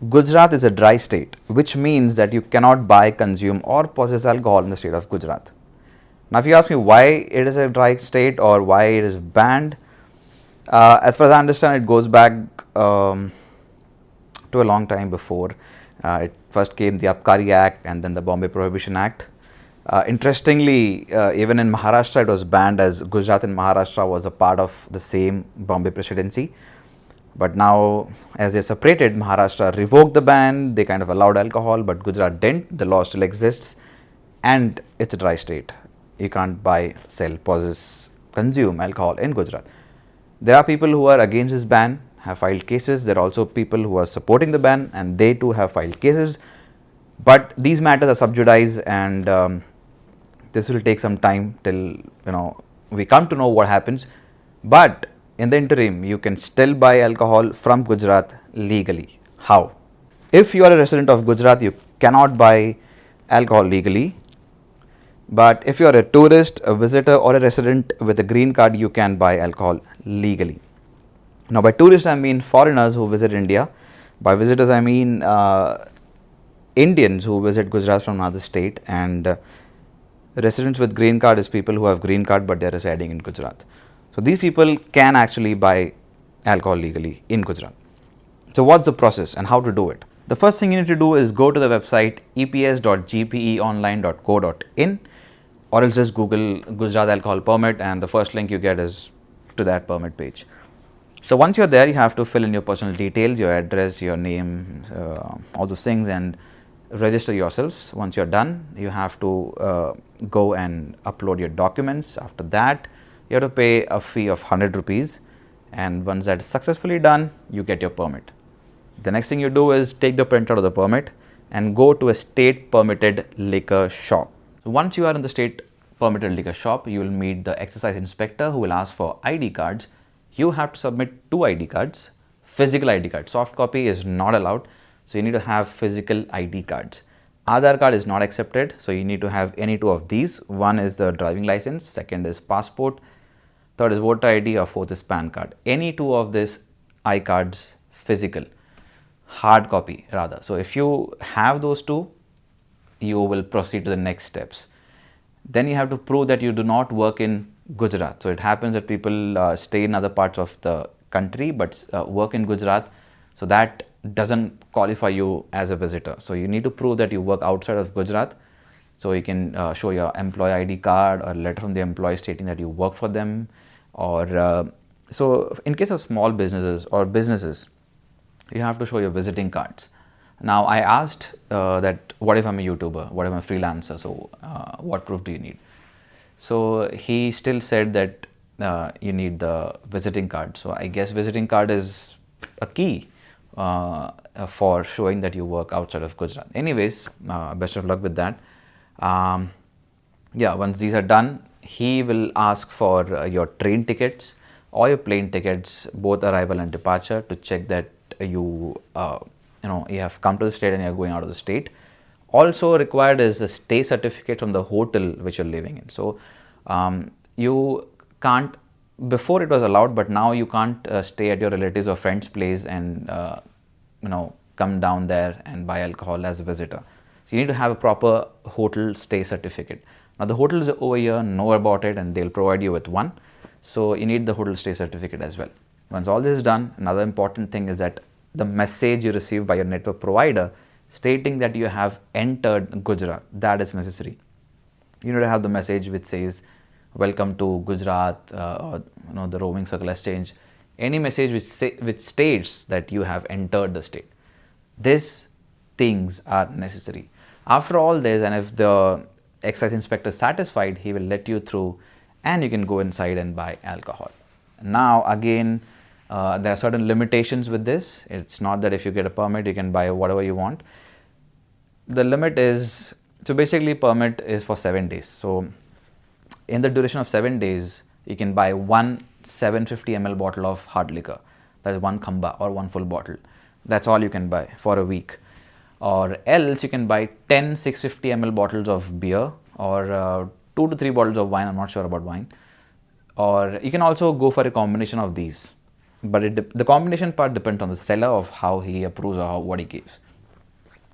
Gujarat is a dry state, which means that you cannot buy, consume, or possess alcohol in the state of Gujarat. Now, if you ask me why it is a dry state or why it is banned, as far as I understand, it goes back to a long time before. It first came the Abkari Act and then the Bombay Prohibition Act. Interestingly, even in Maharashtra, it was banned, as Gujarat and Maharashtra was a part of the same Bombay Presidency. But now, as they separated, Maharashtra revoked the ban, they kind of allowed alcohol, but Gujarat didn't. The law still exists, and it's a dry state. You can't buy, sell, possess, consume alcohol in Gujarat. There are people who are against this ban, have filed cases. There are also people who are supporting the ban, and they too have filed cases. But these matters are sub judice, and this will take some time till we come to know what happens. But in the interim, you can still buy alcohol from Gujarat legally. How? If you are a resident of Gujarat, you cannot buy alcohol legally. But if you are a tourist, a visitor, or a resident with a green card, you can buy alcohol legally. Now, by tourists, I mean foreigners who visit India. By visitors, I mean Indians who visit Gujarat from another state, and residents with green card is people who have green card but they are residing in Gujarat. So these people can actually buy alcohol legally in Gujarat. So what's the process and how to do it? The first thing you need to do is go to the website eps.gpeonline.co.in, or else just Google Gujarat alcohol permit and the first link you get is to that permit page. So once you're there, you have to fill in your personal details, your address, your name, all those things, and register yourselves. Once you're done, you have to go and upload your documents. After that, you have to pay a fee of 100 rupees, and once that is successfully done, you get your permit. The next thing you do is take the printout of the permit and go to a state permitted liquor shop. Once you are in the state permitted liquor shop, you will meet the excise inspector who will ask for ID cards. You have to submit 2 ID cards, physical ID cards. Soft copy is not allowed, so you need to have physical ID cards. Aadhaar card is not accepted, so you need to have any 2 of these. One is the driving license, second is passport, third is voter ID, or fourth is PAN card. Any 2 of these I cards, physical, hard copy rather. So if you have those 2, you will proceed to the next steps. Then you have to prove that you do not work in Gujarat. So it happens that people stay in other parts of the country but work in Gujarat. So that doesn't qualify you as a visitor. So you need to prove that you work outside of Gujarat. So you can show your employee ID card or a letter from the employee stating that you work for them. Or so in case of small businesses or businesses, you have to show your visiting cards. Now I asked that what if I'm a YouTuber, what if I'm a freelancer, so what proof do you need? So he still said that you need the visiting card. So I guess visiting card is a key for showing that you work outside of Gujarat. Anyways, best of luck with that. Yeah, once these are done, he will ask for your train tickets or your plane tickets, both arrival and departure, to check that you have come to the state and you're going out of the state. Also required is a stay certificate from the hotel which you're living in. So you can't, before it was allowed, but now you can't stay at your relatives or friends' place and come down there and buy alcohol as a visitor. So you need to have a proper hotel stay certificate. Now the hotels over here know about it and they'll provide you with one. So you need the hotel stay certificate as well. Once all this is done, another important thing is that the message you receive by your network provider stating that you have entered Gujarat, that is necessary. You need to have the message which says welcome to Gujarat, or the roaming circle exchange, any message which states that you have entered the state. These things are necessary. After all this, and if the excise inspector is satisfied, he will let you through and you can go inside and buy alcohol. Now again, there are certain limitations with this. It's not that if you get a permit, you can buy whatever you want. The limit is, so basically permit is for 7 days. So in the duration of 7 days, you can buy one 750 ml bottle of hard liquor. That is one khamba or one full bottle. That's all you can buy for a week. Or else you can buy 10 650 ml bottles of beer, or 2 to 3 bottles of wine. I'm not sure about wine. Or you can also go for a combination of these. but the combination part depends on the seller of how he approves or what he gives.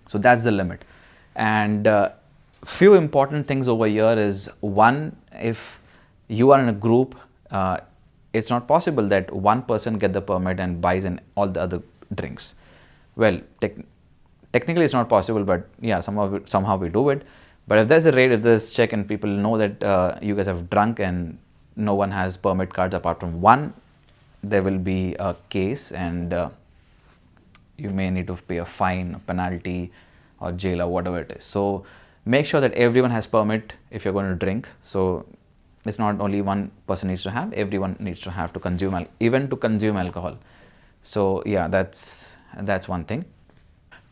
So that's the limit. And few important things over here is, one, if you are in a group, it's not possible that one person get the permit and buys in all the other drinks. Well, technically it's not possible, but yeah, somehow we do it. But if there's a raid, if there's check and people know that you guys have drunk and no one has permit cards apart from one, there will be a case, and you may need to pay a fine, a penalty, or jail, or whatever it is. So make sure that everyone has permit if you're going to drink. So it's not only one person needs to have, everyone needs to have to consume, even to consume alcohol. So yeah, that's one thing.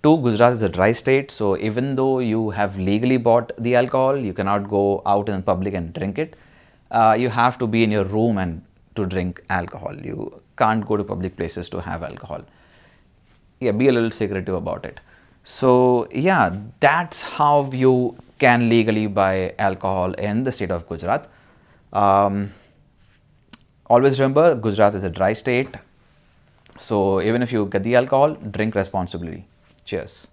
Two, Gujarat is a dry state, so even though you have legally bought the alcohol, you cannot go out in public and drink it. You have to be in your room and to drink alcohol. You can't go to public places to have alcohol. Yeah, be a little secretive about it. So yeah, that's how you can legally buy alcohol in the state of Gujarat. Always remember, Gujarat is a dry state. So even if you get the alcohol, drink responsibly. Cheers.